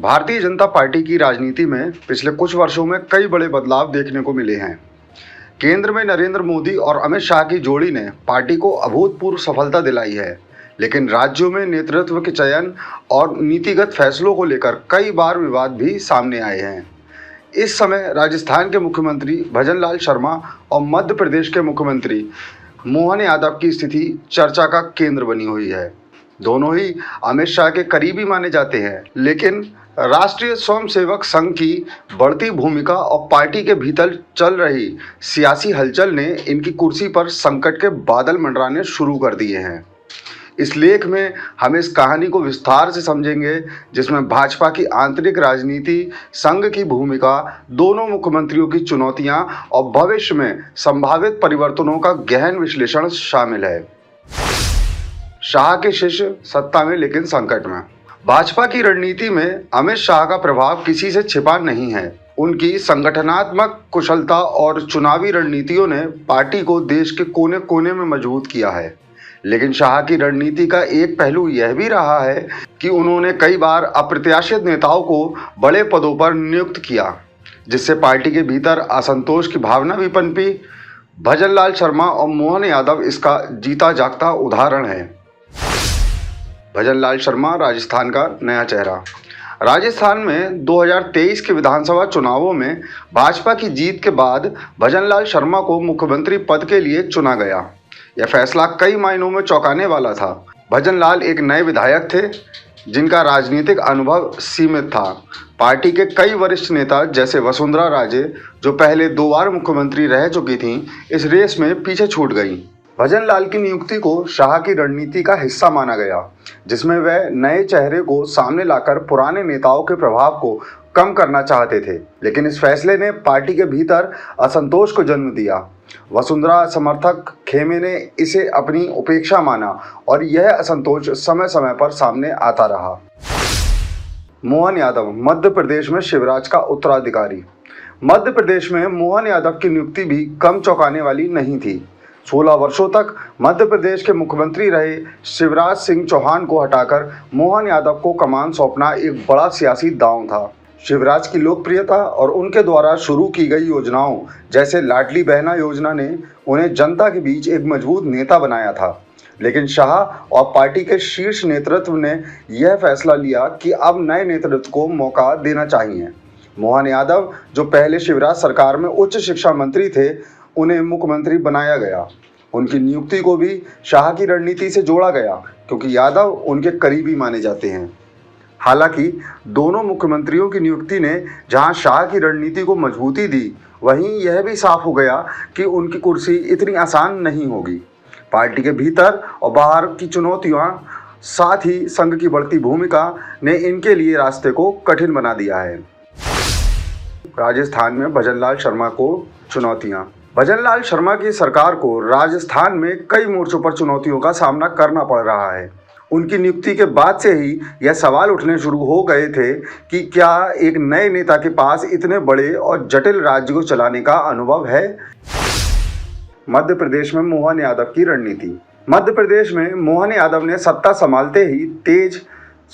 Bharatiya Janata party की राजनीति में पिछले कुछ वर्षों में कई बड़े बदलाव देखने को मिले हैं। केंद्र में नरेंद्र मोदी और अमित शाह की जोड़ी ने पार्टी को अभूतपूर्व सफलता दिलाई है, लेकिन राज्यों में नेतृत्व के चयन और नीतिगत फैसलों को लेकर कई बार विवाद भी सामने आए हैं। इस समय राजस्थान के मुख्यमंत्री भजन लाल शर्मा और मध्य प्रदेश के मुख्यमंत्री मोहन यादव की स्थिति चर्चा का केंद्र बनी हुई है। दोनों ही अमित शाह के करीबी माने जाते हैं, लेकिन राष्ट्रीय स्वयंसेवक संघ की बढ़ती भूमिका और पार्टी के भीतर चल रही सियासी हलचल ने इनकी कुर्सी पर संकट के बादल मंडराने शुरू कर दिए हैं। इस लेख में हम इस कहानी को विस्तार से समझेंगे, जिसमें भाजपा की आंतरिक राजनीति, संघ की भूमिका, दोनों मुख्यमंत्रियों की चुनौतियां और भविष्य में संभावित परिवर्तनों का गहन विश्लेषण शामिल है। शाह के शिष्य सत्ता में लेकिन संकट में। भाजपा की रणनीति में अमित शाह का प्रभाव किसी से छिपा नहीं है। उनकी संगठनात्मक कुशलता और चुनावी रणनीतियों ने पार्टी को देश के कोने कोने में मजबूत किया है। लेकिन शाह की रणनीति का एक पहलू यह भी रहा है कि उन्होंने कई बार अप्रत्याशित नेताओं को बड़े पदों पर नियुक्त किया, जिससे पार्टी के भीतर असंतोष की भावना भी पनपी। भजन लाल शर्मा और मोहन यादव इसका जीता जागता उदाहरण है। भजन लाल शर्मा राजस्थान का नया चेहरा। राजस्थान में 2023 के विधानसभा चुनावों में भाजपा की जीत के बाद भजन लाल शर्मा को मुख्यमंत्री पद के लिए चुना गया। यह फैसला कई मायनों में चौंकाने वाला था। भजन लाल एक नए विधायक थे, जिनका राजनीतिक अनुभव सीमित था। पार्टी के कई वरिष्ठ नेता जैसे वसुंधरा राजे, जो पहले 2 बार मुख्यमंत्री रह चुकी थीं, इस रेस में पीछे छूट गईं। भजन लाल की नियुक्ति को शाह की रणनीति का हिस्सा माना गया, जिसमें वह नए चेहरे को सामने लाकर पुराने नेताओं के प्रभाव को कम करना चाहते थे। लेकिन इस फैसले ने पार्टी के भीतर असंतोष को जन्म दिया। वसुंधरा समर्थक खेमे ने इसे अपनी उपेक्षा माना और यह असंतोष समय समय पर सामने आता रहा। मोहन यादव मध्य प्रदेश में शिवराज का उत्तराधिकारी। मध्य प्रदेश में मोहन यादव की नियुक्ति भी कम चौंकाने वाली नहीं थी। 16 वर्षों तक मध्य प्रदेश के मुख्यमंत्री रहे शिवराज सिंह चौहान को हटाकर मोहन यादव को कमान सौंपना एक बड़ा सियासी दांव था। शिवराज की लोकप्रियता और उनके द्वारा शुरू की गई योजनाओं जैसे लाडली बहना योजना ने उन्हें जनता के बीच एक मजबूत नेता बनाया था। लेकिन शाह और पार्टी के शीर्ष नेतृत्व ने यह फैसला लिया कि अब नए नेतृत्व को मौका देना चाहिए। मोहन यादव, जो पहले शिवराज सरकार में उच्च शिक्षा मंत्री थे, उन्हें मुख्यमंत्री बनाया गया। उनकी नियुक्ति को भी शाह की रणनीति से जोड़ा गया, क्योंकि यादव उनके करीबी माने जाते हैं। हालांकि दोनों मुख्यमंत्रियों की नियुक्ति ने जहां शाह की रणनीति को मजबूती दी, वहीं यह भी साफ हो गया कि उनकी कुर्सी इतनी आसान नहीं होगी। पार्टी के भीतर और बाहर की चुनौतियां, साथ ही संघ की बढ़ती भूमिका ने इनके लिए रास्ते को कठिन बना दिया है। राजस्थान में भजन लाल शर्मा को चुनौतियां। भजन लाल शर्मा की सरकार को राजस्थान में कई मोर्चों पर चुनौतियों का सामना करना पड़ रहा है। उनकी नियुक्ति के बाद से ही यह सवाल उठने शुरू हो गए थे कि क्या एक नए नेता के पास इतने बड़े और जटिल राज्य को चलाने का अनुभव है। मध्य प्रदेश में मोहन यादव की रणनीति। मध्य प्रदेश में मोहन यादव ने सत्ता संभालते ही तेज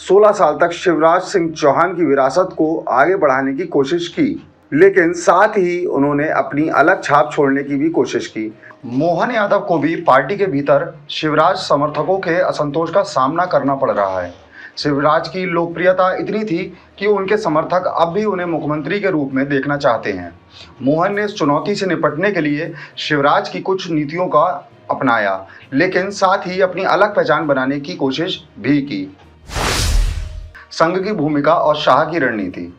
16 साल तक शिवराज सिंह चौहान की विरासत को आगे बढ़ाने की कोशिश की, लेकिन साथ ही उन्होंने अपनी अलग छाप छोड़ने की भी कोशिश की। मोहन यादव को भी पार्टी के भीतर शिवराज समर्थकों के असंतोष का सामना करना पड़ रहा है। शिवराज की लोकप्रियता इतनी थी कि उनके समर्थक अब भी उन्हें मुख्यमंत्री के रूप में देखना चाहते हैं। मोहन ने इस चुनौती से निपटने के लिए शिवराज की कुछ नीतियों का अपनाया, लेकिन साथ ही अपनी अलग पहचान बनाने की कोशिश भी की। संघ की भूमिका और शाह की रणनीति।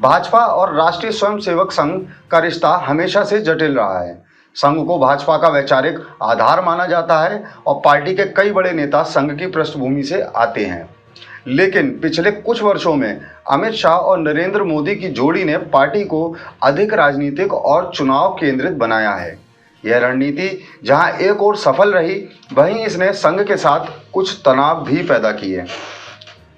भाजपा और राष्ट्रीय स्वयंसेवक संघ का रिश्ता हमेशा से जटिल रहा है। संघ को भाजपा का वैचारिक आधार माना जाता है और पार्टी के कई बड़े नेता संघ की पृष्ठभूमि से आते हैं। लेकिन पिछले कुछ वर्षों में अमित शाह और नरेंद्र मोदी की जोड़ी ने पार्टी को अधिक राजनीतिक और चुनाव केंद्रित बनाया है। यह रणनीति जहां एक ओर सफल रही, वहीं इसने संघ के साथ कुछ तनाव भी पैदा किए।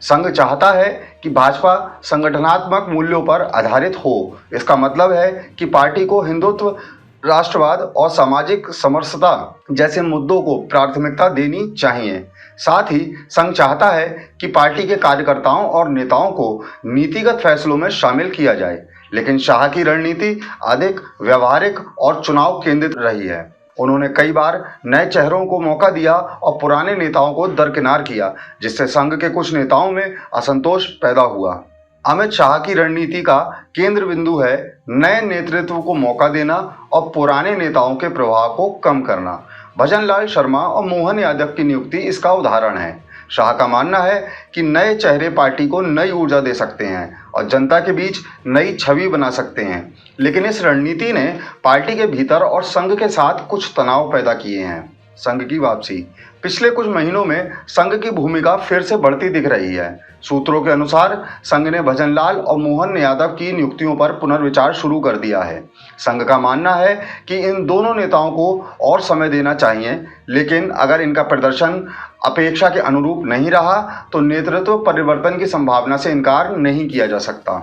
संघ चाहता है कि भाजपा संगठनात्मक मूल्यों पर आधारित हो। इसका मतलब है कि पार्टी को हिंदुत्व, राष्ट्रवाद और सामाजिक समरसता जैसे मुद्दों को प्राथमिकता देनी चाहिए। साथ ही संघ चाहता है कि पार्टी के कार्यकर्ताओं और नेताओं को नीतिगत फैसलों में शामिल किया जाए, लेकिन शाह की रणनीति अधिक व्यवहारिक और चुनाव केंद्रित रही है। उन्होंने कई बार नए चेहरों को मौका दिया और पुराने नेताओं को दरकिनार किया, जिससे संघ के कुछ नेताओं में असंतोष पैदा हुआ। अमित शाह की रणनीति का केंद्र बिंदु है नए नेतृत्व को मौका देना और पुराने नेताओं के प्रभाव को कम करना। भजनलाल शर्मा और मोहन यादव की नियुक्ति इसका उदाहरण है। शाह का मानना है कि नए चेहरे पार्टी को नई ऊर्जा दे सकते हैं और जनता के बीच नई छवि बना सकते हैं, लेकिन इस रणनीति ने पार्टी के भीतर और संघ के साथ कुछ तनाव पैदा किए हैं। संघ की वापसी। पिछले कुछ महीनों में संघ की भूमिका फिर से बढ़ती दिख रही है। सूत्रों के अनुसार संघ ने भजनलाल और मोहन यादव की नियुक्तियों पर पुनर्विचार शुरू कर दिया है। संघ का मानना है कि इन दोनों नेताओं को और समय देना चाहिए, लेकिन अगर इनका प्रदर्शन अपेक्षा के अनुरूप नहीं रहा तो नेतृत्व परिवर्तन की संभावना से इनकार नहीं किया जा सकता।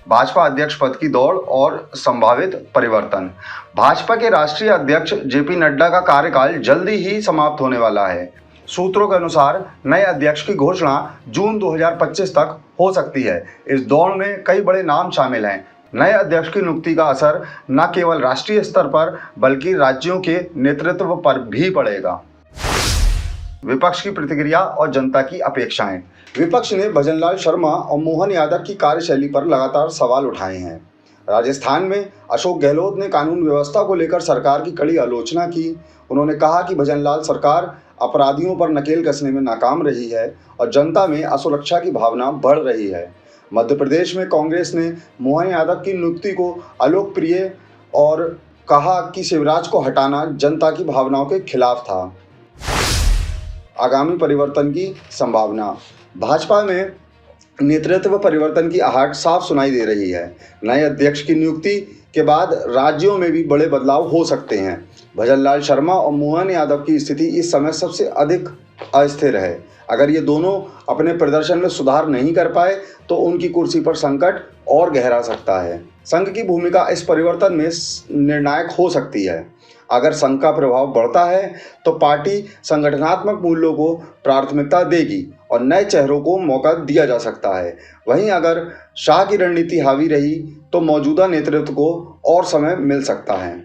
भाजपा अध्यक्ष पद की दौड़ और संभावित परिवर्तन। भाजपा के राष्ट्रीय अध्यक्ष जेपी नड्डा का कार्यकाल जल्दी ही समाप्त होने वाला है। सूत्रों के अनुसार नए अध्यक्ष की घोषणा जून 2025 तक हो सकती है। इस दौड़ में कई बड़े नाम शामिल हैं। नए अध्यक्ष की नियुक्ति का असर न केवल राष्ट्रीय स्तर पर बल्कि राज्यों के नेतृत्व पर भी पड़ेगा। विपक्ष की प्रतिक्रिया और जनता की अपेक्षाएं। विपक्ष ने भजनलाल शर्मा और मोहन यादव की कार्यशैली पर लगातार सवाल उठाए हैं। राजस्थान में अशोक गहलोत ने कानून व्यवस्था को लेकर सरकार की कड़ी आलोचना की। उन्होंने कहा कि भजनलाल सरकार अपराधियों पर नकेल कसने में नाकाम रही है और जनता में असुरक्षा की भावना बढ़ रही है। मध्य प्रदेश में कांग्रेस ने मोहन यादव की नियुक्ति को अलोकप्रिय और कहा कि शिवराज को हटाना जनता की भावनाओं के खिलाफ था। आगामी परिवर्तन की संभावना। भाजपा में नेतृत्व परिवर्तन की आहट साफ सुनाई दे रही है। नए अध्यक्ष की नियुक्ति के बाद राज्यों में भी बड़े बदलाव हो सकते हैं। भजनलाल शर्मा और मोहन यादव की स्थिति इस समय सबसे अधिक अस्थिर है। अगर ये दोनों अपने प्रदर्शन में सुधार नहीं कर पाए तो उनकी कुर्सी पर संकट और गहरा सकता है। संघ की भूमिका इस परिवर्तन में निर्णायक हो सकती है। अगर संघ का प्रभाव बढ़ता है तो पार्टी संगठनात्मक मूल्यों को प्राथमिकता देगी और नए चेहरों को मौका दिया जा सकता है। वहीं अगर शाह की रणनीति हावी रही तो मौजूदा नेतृत्व को और समय मिल सकता है।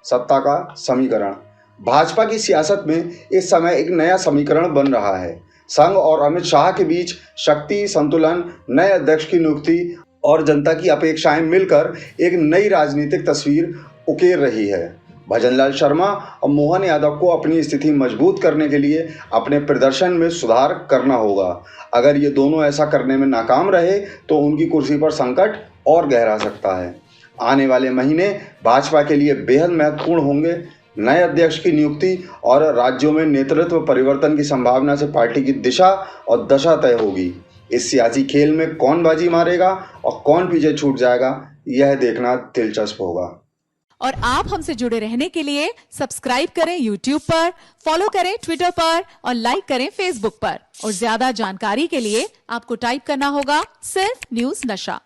सत्ता का समीकरण। भाजपा की सियासत में इस समय एक नया समीकरण बन रहा है। संघ और अमित शाह के बीच शक्ति संतुलन, नए अध्यक्ष की नियुक्ति और जनता की अपेक्षाएं मिलकर एक नई राजनीतिक तस्वीर उकेर रही है। भजनलाल शर्मा और मोहन यादव को अपनी स्थिति मजबूत करने के लिए अपने प्रदर्शन में सुधार करना होगा। अगर ये दोनों ऐसा करने में नाकाम रहे तो उनकी कुर्सी पर संकट और गहरा सकता है। आने वाले महीने भाजपा के लिए बेहद महत्वपूर्ण होंगे। नए अध्यक्ष की नियुक्ति और राज्यों में नेतृत्व परिवर्तन की संभावना से पार्टी की दिशा और दशा तय होगी। इस सियासी खेल में कौन बाजी मारेगा और कौन पीछे छूट जाएगा, यह देखना दिलचस्प होगा। और आप हमसे जुड़े रहने के लिए सब्सक्राइब करें YouTube पर, फॉलो करें Twitter पर और लाइक करें Facebook पर। और ज्यादा जानकारी के लिए आपको टाइप करना होगा सिर्फ न्यूज़ नशा।